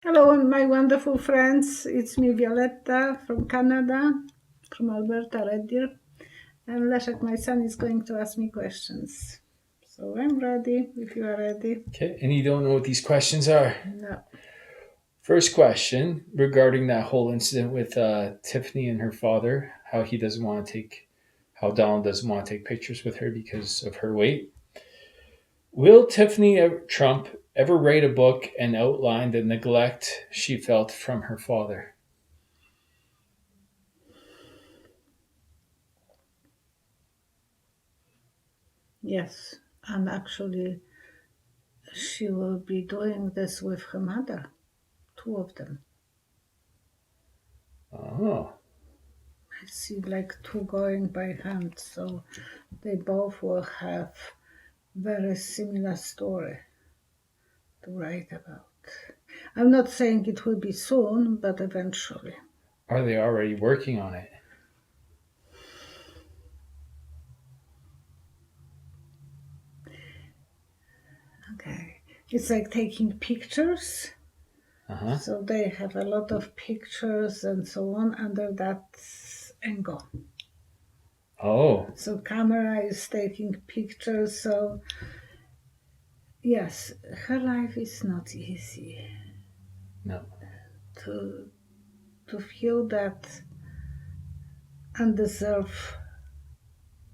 Hello, my wonderful friends. It's me, Violetta from Canada, from Alberta, Red Deer. And Leszek, my son, is going to ask me questions. So I'm ready, if you are ready. Okay, and you don't know what these questions are. No. First question regarding that whole incident with Tiffany and her father, how Donald doesn't want to take pictures with her because of her weight. Will Trump ever write a book and outline the neglect she felt from her father? Yes. And actually, she will be doing this with her mother, two of them. Oh, I see like two going by hand, so they both will have very similar story to write about. I'm not saying it will be soon, but eventually. are they already working on it? Okay. It's like taking pictures. Uh huh. So they have a lot of pictures and so on under that angle. Oh, So camera is taking pictures. So yes, her life is not easy no. to to feel that undeserved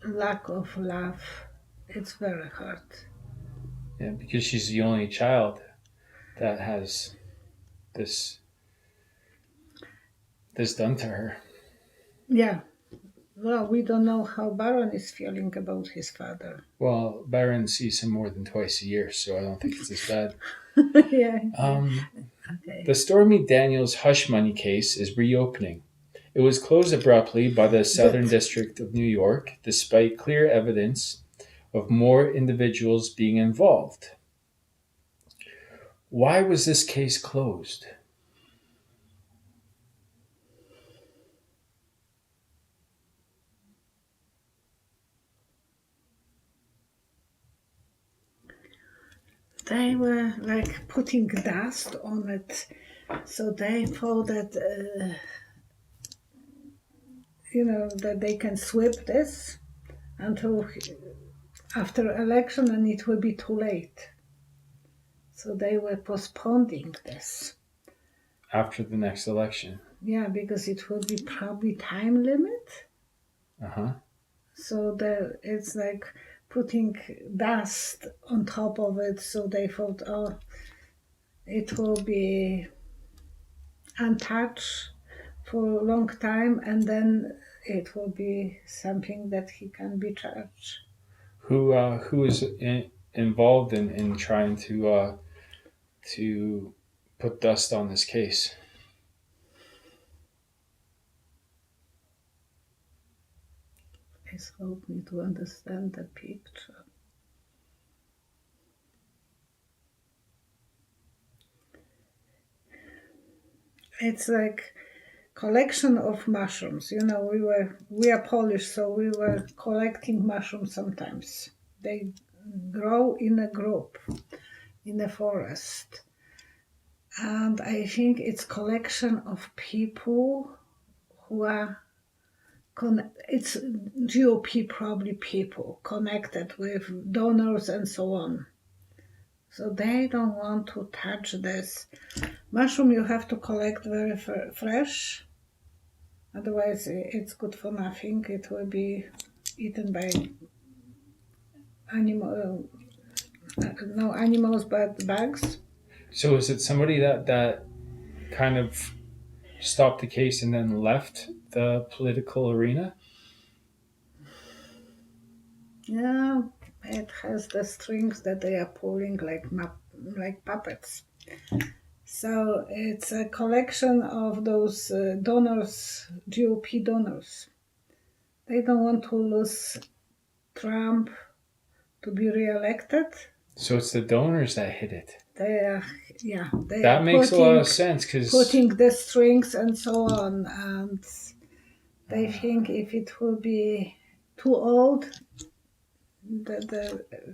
lack of love. It's very hard. Yeah, because she's the only child that has this this done to her. Yeah. Well, we don't know how Baron is feeling about his father. Well, Byron sees him more than twice a year, so I don't think it's as bad. Yeah. Um, Okay. the Stormy Daniels hush money case is reopening. It was closed abruptly by the Southern Good. District of New York, despite clear evidence of more individuals being involved. Why was this case closed? They were like putting dust on it, so they thought that that they can sweep this until after election, and it will be too late. So they were postponing this. After the next election. Yeah, because it will be probably time limit. Uh huh. So it's like putting dust on top of it. So they thought, oh, it will be untouched for a long time, and then it will be something that he can be charged. Who is involved in trying to put dust on this case? Please help me to understand the picture. It's like collection of mushrooms. We are Polish, so we were collecting mushrooms sometimes. They grow in a group in the forest. And I think it's collection of people who are it's GOP probably people connected with donors and so on. So they don't want to touch this. Mushroom you have to collect very fresh, otherwise it's good for nothing. It will be eaten by no animals but bugs. So is it somebody that kind of stopped the case and then left the political arena? Yeah, it has the strings that they are pulling like puppets. So it's a collection of those donors, GOP donors. They don't want to lose Trump to be re-elected. So it's the donors that hit it. They are, yeah, they are That makes a lot of sense because putting the strings and so on, and they think if it will be too old,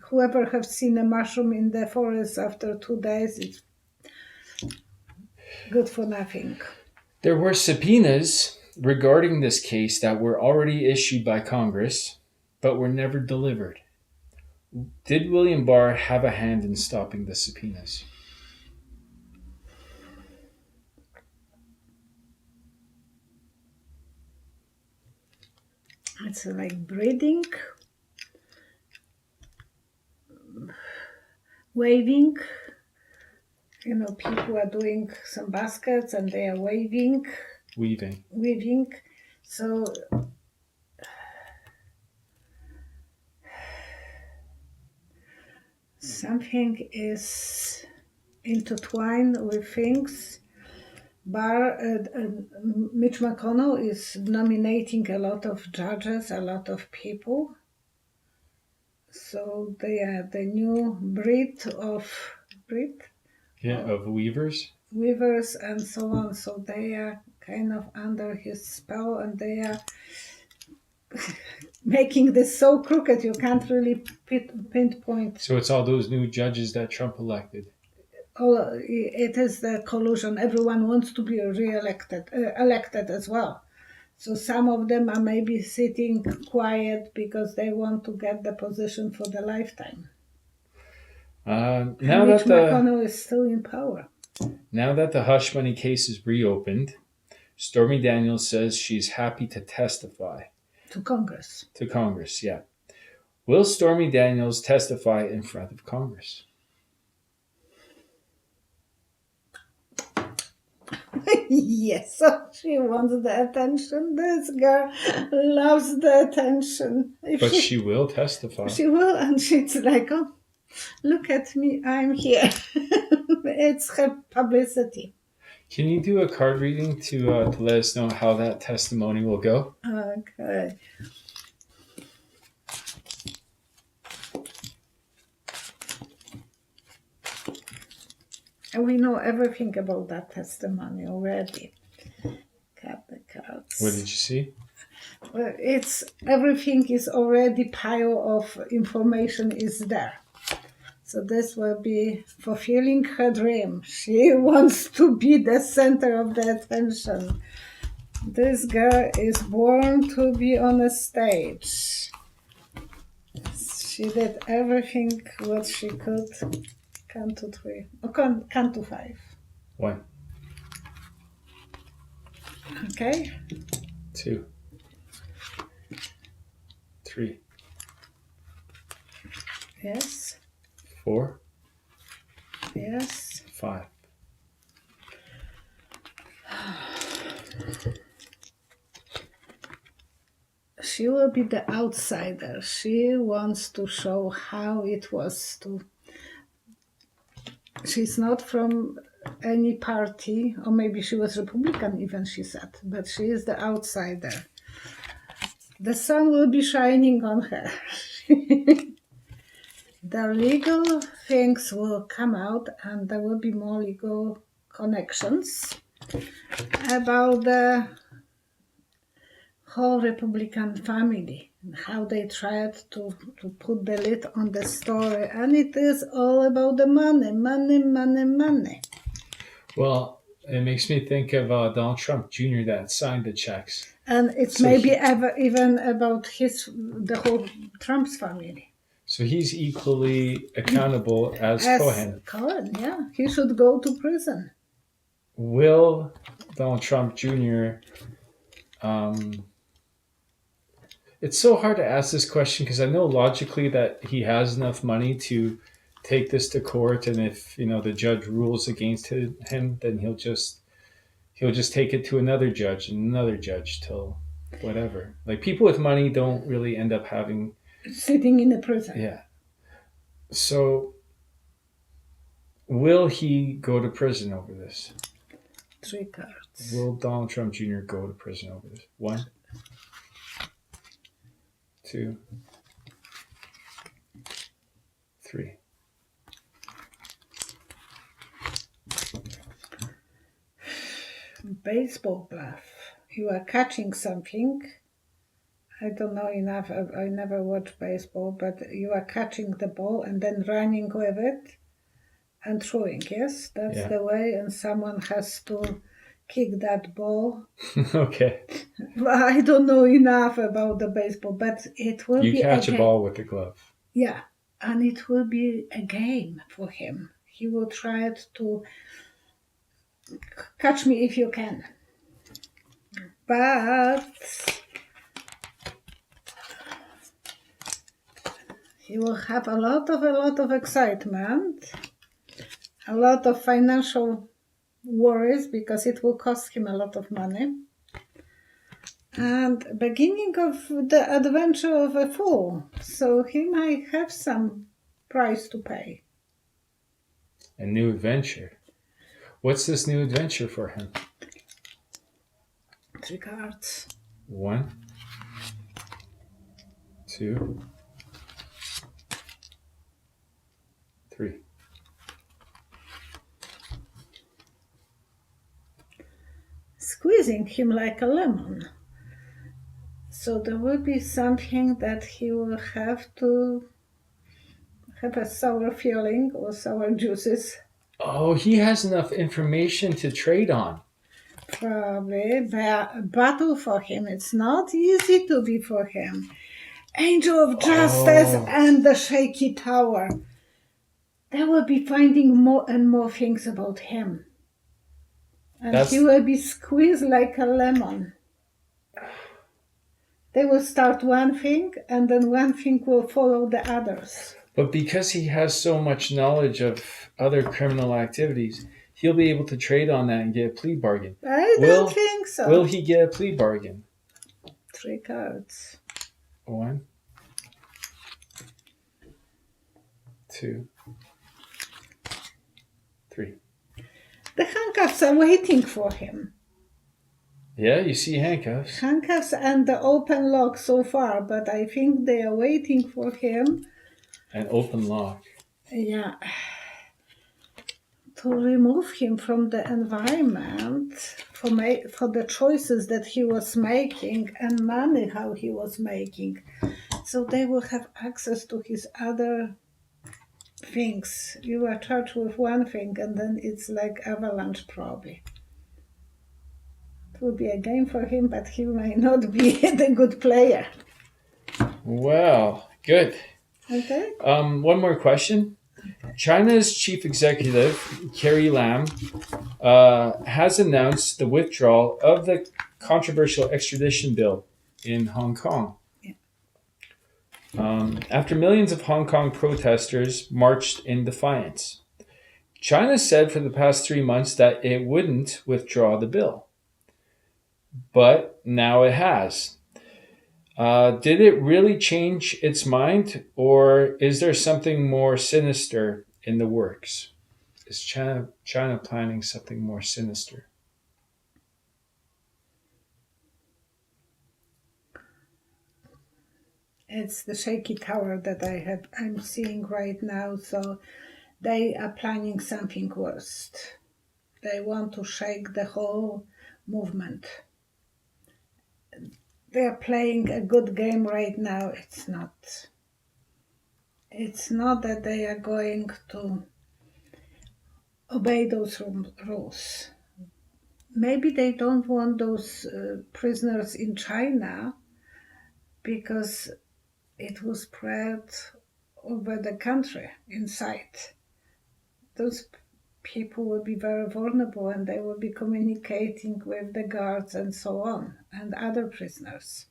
whoever have seen a mushroom in the forest after 2 days, Good for nothing. There were subpoenas regarding this case that were already issued by Congress, but were never delivered. Did William Barr have a hand in stopping the subpoenas? It's like breeding, waving. People are doing some baskets and they are waving, Weaving. So something is intertwined with things. Mitch McConnell is nominating a lot of judges, a lot of people. So they are the new breed of Weavers. weavers and so on. So they are kind of under his spell, and they are making this so crooked you can't really pinpoint. So it's all those new judges that Trump elected. It is the collusion. Everyone wants to be elected as well. So some of them are maybe sitting quiet because they want to get the position for the lifetime. Now Mitch that McConnell is still in power. Now that the hush money case is reopened, Stormy Daniels says she's happy to testify To Congress. to Congress. Yeah. Will Stormy Daniels testify in front of Congress? Yes, she wants the attention. This girl loves the attention. But she will testify. She will, and she's like, oh, look at me, I'm here. It's her publicity. Can you do a card reading to let us know how that testimony will go? Okay. And we know everything about that testimony already. Cut the cards. What did you see? Well, everything is already pile of information is there. So this will be fulfilling her dream. She wants to be the center of the attention. This girl is born to be on a stage. She did everything what she could. Count to 3. Or count to 5. 1. Okay. 2. 3. Yes. 4. Yes. 5. She will be the outsider. She wants to show how it was to. She's not from any party, or maybe she was Republican even, she said, but she is the outsider. The sun will be shining on her. The legal things will come out, and there will be more legal connections about the whole Republican family, how they tried to put the lid on the story. And it is all about the money, money, money, money. Well, it makes me think of Donald Trump Jr. that signed the checks. And it's maybe even about the whole Trump's family. So he's equally accountable as Cohen. Cohen, yeah. He should go to prison. Will Donald Trump Jr. It's so hard to ask this question because I know logically that he has enough money to take this to court, and if the judge rules against him, then he'll just take it to another judge and another judge till whatever. Like, people with money don't really end up sitting in a prison. Yeah. So will he go to prison over this? 3 cards. Will Donald Trump Jr. go to prison over this? 1, 2, 3. Baseball bluff. You are catching something. I don't know enough. I never watched baseball, but you are catching the ball and then running with it. and throwing, yes? That's Yeah. the way, and someone has to kick that ball. Okay. Well, I don't know enough about the baseball, but it will You be catch a game. ball with a glove. Yeah, and it will be a game for him. He will try to catch me if you can. But he will have a lot of excitement, a lot of financial worries because it will cost him a lot of money. And beginning of the adventure of a fool, so he might have some price to pay. A new adventure. What's this new adventure for him? 3 cards. 1, 2, 3. Squeezing him like a lemon. So there will be something that he will have to have a sour feeling or sour juices. Oh, he has enough information to trade on. Probably battle for him. It's not easy to be for him. Angel of Justice and the Shaky Tower. They will be finding more and more things about him. And he will be squeezed like a lemon. They will start one thing, and then one thing will follow the others. But because he has so much knowledge of other criminal activities, he'll be able to trade on that and get a plea bargain. I don't think so. Will he get a plea bargain? 3 cards. 1, 2, 3. The handcuffs are waiting for him. Yeah, you see handcuffs. Handcuffs and the open lock so far, but I think they are waiting for him. An open lock. Yeah. To remove him from the environment, for the choices that he was making and money how he was making. So they will have access to his other things. You are charged with one thing and then it's like avalanche probably. It will be a game for him, but he may not be the good player. Well, good. Okay. One more question. China's chief executive, Carrie Lam, has announced the withdrawal of the controversial extradition bill in Hong Kong. After millions of Hong Kong protesters marched in defiance. China said for the past 3 months that it wouldn't withdraw the bill. But now it has. Did it really change its mind, or is there something more sinister in the works? Is China planning something more sinister? It's the shaky tower that I'm seeing right now, so they are planning something worse. They want to shake the whole movement. They are playing a good game right now. It's not that they are going to obey those rules. Maybe they don't want those prisoners in China because it will spread over the country inside. Those people will be very vulnerable and they will be communicating with the guards and so on, and other prisoners.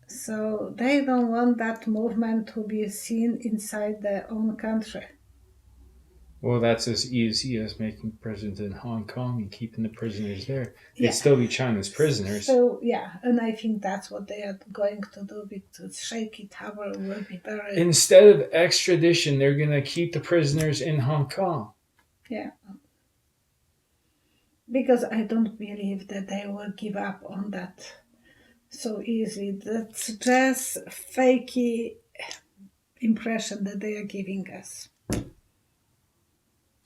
So they don't want that movement to be seen inside their own country. Well, that's as easy as making prisons in Hong Kong and keeping the prisoners there. They'd Yeah. still be China's prisoners. So, yeah, and I think that's what they are going to do because Shaky Tower will be very... Instead of extradition, they're going to keep the prisoners in Hong Kong. Yeah. Because I don't believe that they will give up on that so easily. That's just fakey impression that they are giving us.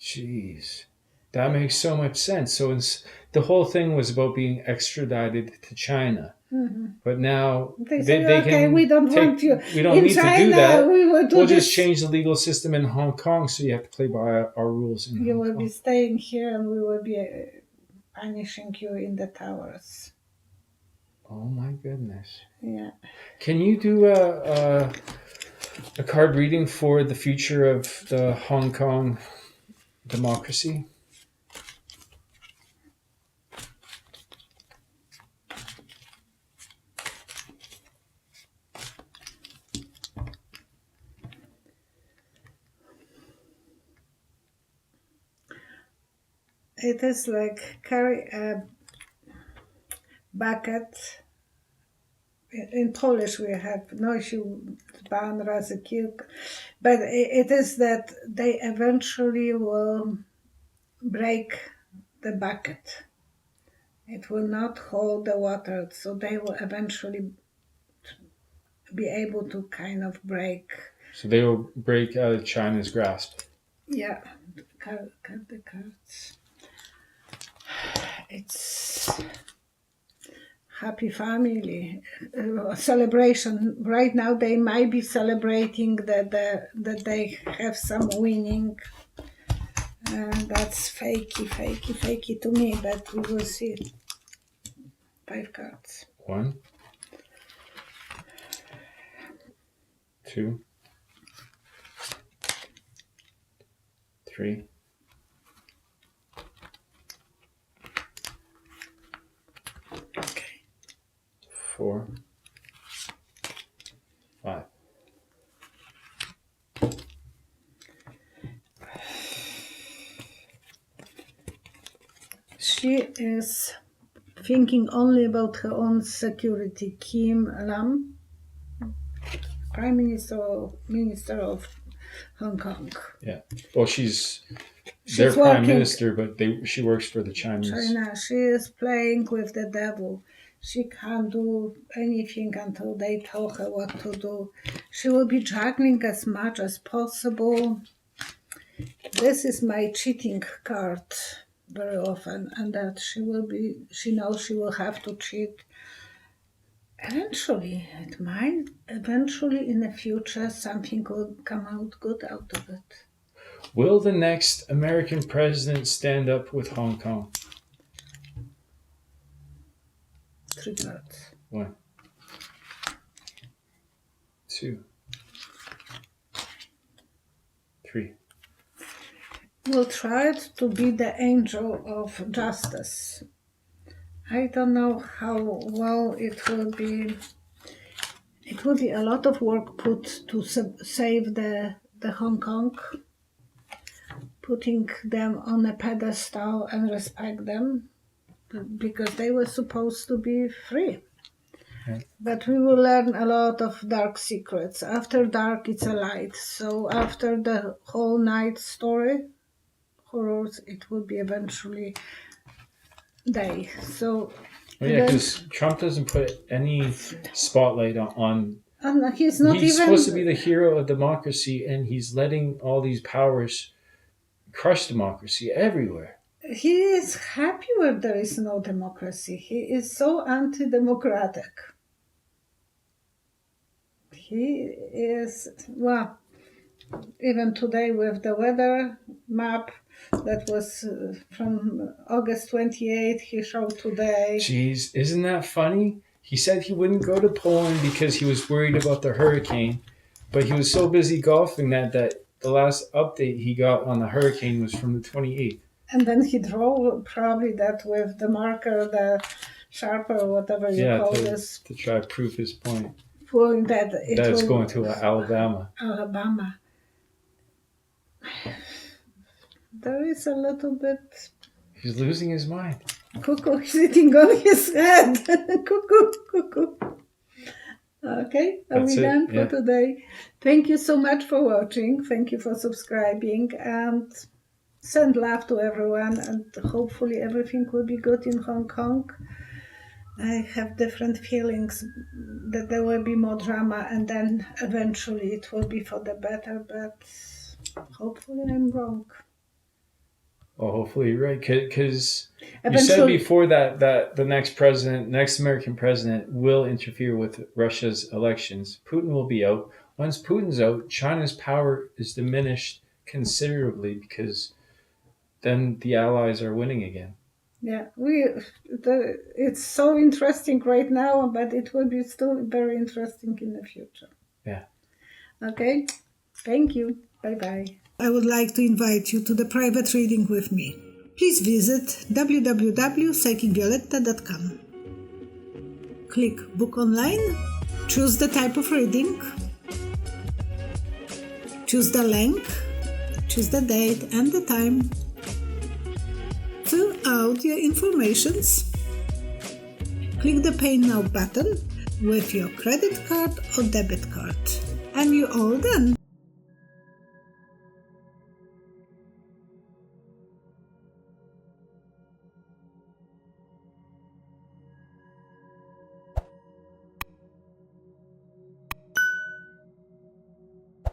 Jeez. That makes so much sense. So the whole thing was about being extradited to China. But now They they, say, they okay, can we don't take. want you We don't in need to do China. that. We will do We'll this. just change the legal system in Hong Kong, so you have to play by our rules in You Hong will Kong. be staying here, and we will be punishing you in the towers. Oh my goodness! Yeah. Can you do a card reading for the future of the Hong Kong democracy? It is like carry a bucket. In Polish we have nosił pan razy kilka, but it is that they eventually will break the bucket. It will not hold the water, so they will eventually be able to kind of break. So they will break out of China's grasp. Yeah, cut the cards. It's happy family celebration. Right now they might be celebrating that they have some winning. That's fakey to me, but we will see. 5 cards. 1, 2, 3, 4, 5. She is thinking only about her own security. Kim Lam, Prime Minister of Hong Kong. Yeah. Well, she's their prime working minister, but she works for the Chinese. China. She is playing with the devil. She can't do anything until they tell her what to do. She will be juggling as much as possible. This is my cheating card very often, and that she knows she will have to cheat. Eventually in the future something will come out good out of it. Will the next American president stand up with Hong Kong? 3 cards. 1, 2, 3. Will try to be the angel of justice. I don't know how well it will be. It will be a lot of work put to save the Hong Kong, putting them on a pedestal and respect them, because they were supposed to be free. Yeah. But we will learn a lot of dark secrets. After dark, it's a light. So after the whole night story, horrors, it will be eventually day. So Yeah, because Trump doesn't put any spotlight on. And he's not He's even supposed to be the hero of democracy, and he's letting all these powers crush democracy everywhere. He is happy where there is no democracy. He is so anti-democratic. He is, well, even today with the weather map that was from August 28th, he showed today. Jeez, isn't that funny? He said he wouldn't go to Poland because he was worried about the hurricane, but he was so busy golfing that the last update he got on the hurricane was from the 28th. And then he drew probably that with the marker, the sharper, whatever you call this. To try to prove his point. Proving that it's going to Alabama. Alabama. There is a little bit. He's losing his mind. Cuckoo sitting on his head. Cuckoo. Okay, are we done for today? Thank you so much for watching. Thank you for subscribing, and send love to everyone, and hopefully everything will be good in Hong Kong. I have different feelings that there will be more drama, and then eventually it will be for the better, but hopefully I'm wrong. Well, hopefully you're right, because you said Eventually, before that the next American president will interfere with Russia's elections. Putin will be out. Once Putin's out, China's power is diminished considerably because then the Allies are winning again. yeah, it's so interesting right now, but it will be still very interesting in the future. Yeah. Okay, thank you. Bye bye. I would like to invite you to the private reading with me. Please visit www.psychicvioletta.com. Click Book Online, choose the type of reading, choose the length, choose the date and the time. Fill out your informations. Click the Pay Now button with your credit card or debit card. And you're all done.